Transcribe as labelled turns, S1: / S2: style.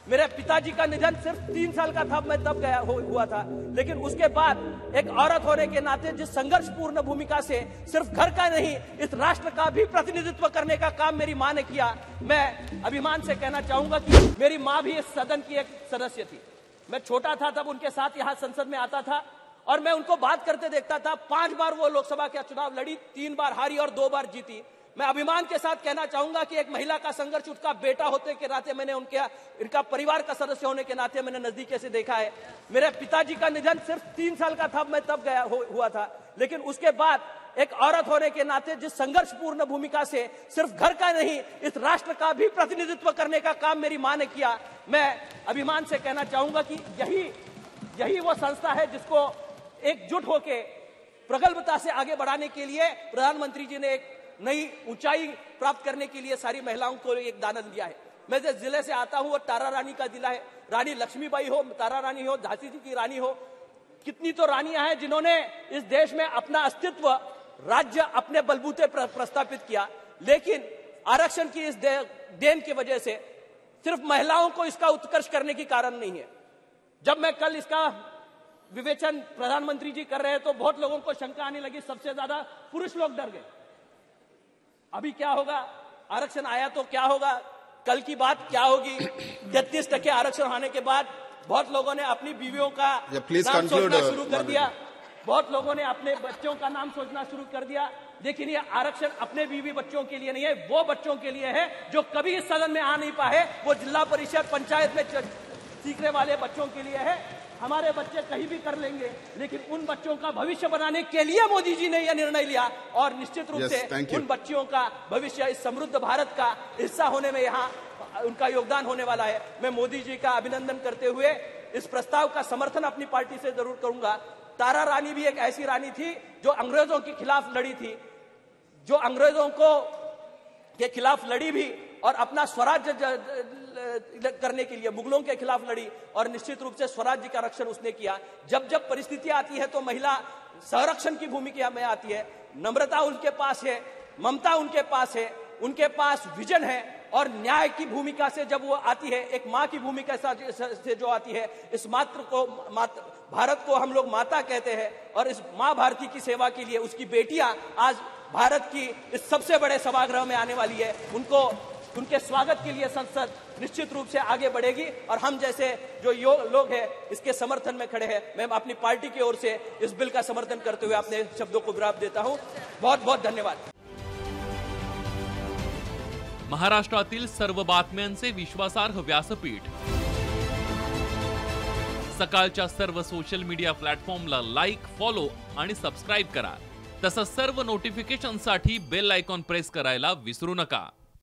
S1: मेरे पिताजी का निधन सिर्फ 3 साल का था, मैं तब हुआ था, लेकिन उसके बाद एक औरत होने के नाते जिस संघर्षपूर्ण भूमिका से सिर्फ घर का नहीं इस राष्ट्र का भी प्रतिनिधित्व करने का काम मेरी मां ने किया, मैं अभिमान से कहना चाहूंगा कि मेरी मां भी इस सदन की एक सदस्य थी। मैं छोटा था तब उनके साथ यहां संसद में आता था और मैं उनको बात करते देखता था। 5 बार वो लोकसभा का चुनाव लड़ी, 3 बार हारी और 2 बार जीती। मैं अभिमान के साथ कहना चाहूंगा कि एक महिला का संघर्ष उनका बेटा होते के नाते मैंने इनका परिवार का सदस्य होने के नाते मैंने नजदीक से देखा है। मेरे पिताजी का निधन सिर्फ 3 साल का था, मैं तब हुआ था, लेकिन उसके बाद एक औरत होने के नाते जिस संघर्षपूर्ण भूमिका से सिर्फ घर का नहीं इस राष्ट्र का भी प्रतिनिधित्व करने का काम मेरी मां ने किया, मैं अभिमान से कहना चाहूंगा कि यही वो संस्था है जिसको एकजुट होकर प्रगल्भता से आगे बढ़ाने के लिए प्रधानमंत्री जी ने एक नई ऊंचाई प्राप्त करने के लिए सारी महिलाओं को एक दान दिया है। मैं जिस जिले से आता हूं वो तारा रानी का जिला है। रानी लक्ष्मीबाई हो, तारा रानी हो, झांसी जी की रानी हो, कितनी तो रानियां हैं जिन्होंने इस देश में अपना अस्तित्व राज्य अपने बलबूते प्रस्थापित किया, लेकिन आरक्षण की इस देन की वजह से सिर्फ महिलाओं को इसका उत्कर्ष करने की कारण नहीं है। जब मैं कल इसका विवेचन प्रधानमंत्री जी कर रहे हैं तो बहुत लोगों को शंका आने लगी, सबसे ज्यादा पुरुष लोग डर गए। अभी क्या होगा, आरक्षण आया तो क्या होगा, कल की बात क्या होगी। 33% आरक्षण आने के बाद बहुत लोगों ने अपनी बीवियों का नाम सोचना शुरू कर दिया, बहुत लोगों ने अपने बच्चों का नाम सोचना शुरू कर दिया। लेकिन ये आरक्षण अपने बीवी बच्चों के लिए नहीं है, वो बच्चों के लिए है जो कभी इस सदन में आ नहीं पाए, वो जिला परिषद पंचायत में सीखने वाले बच्चों के लिए है। हमारे बच्चे कहीं भी कर लेंगे, लेकिन उन बच्चों का भविष्य बनाने के लिए मोदी जी ने यह निर्णय लिया और निश्चित रूप से उन बच्चियों का भविष्य इस समृद्ध भारत का हिस्सा होने में यहाँ उनका योगदान होने वाला है। मैं मोदी जी का अभिनंदन करते हुए इस प्रस्ताव का समर्थन अपनी पार्टी से जरूर करूंगा। तारा रानी भी एक ऐसी रानी थी जो अंग्रेजों के खिलाफ लड़ी थी, जो अंग्रेजों के खिलाफ लड़ी भी और अपना स्वराज्य करने के लिए मुगलों के खिलाफ लड़ी और निश्चित रूप से स्वराज्य का रक्षण उसने किया। जब जब परिस्थितियां आती है तो महिला संरक्षण की भूमिका में आती है। नम्रता उनके पास है, ममता उनके पास है, उनके पास विजन है और न्याय की भूमिका से जब वो आती है, एक माँ की भूमिका से जो आती है, इस भारत को हम लोग माता कहते हैं और इस माँ भारती की सेवा के लिए उसकी बेटियां आज भारत की इस सबसे बड़े सभागृह में आने वाली है। उनके स्वागत के लिए संसद निश्चित रूप से आगे बढ़ेगी और हम जैसे जो लोग हैं इसके समर्थन में खड़े हैं। मैं अपनी पार्टी की ओर से इस बिल का समर्थन करते हुए अपने शब्दों को विराम देता हूं। बहुत बहुत धन्यवाद।
S2: महाराष्ट्रातील सर्व बातम्यांचे विश्वासार्ह व्यासपीठ, सकाळच्या सर्व सोशल मीडिया प्लॅटफॉर्मला लाईक, फॉलो आणि सबस्क्राईब करा। तसंच सर्व नोटिफिकेशनसाठी बेल आयकॉन प्रेस करायला विसरू नका।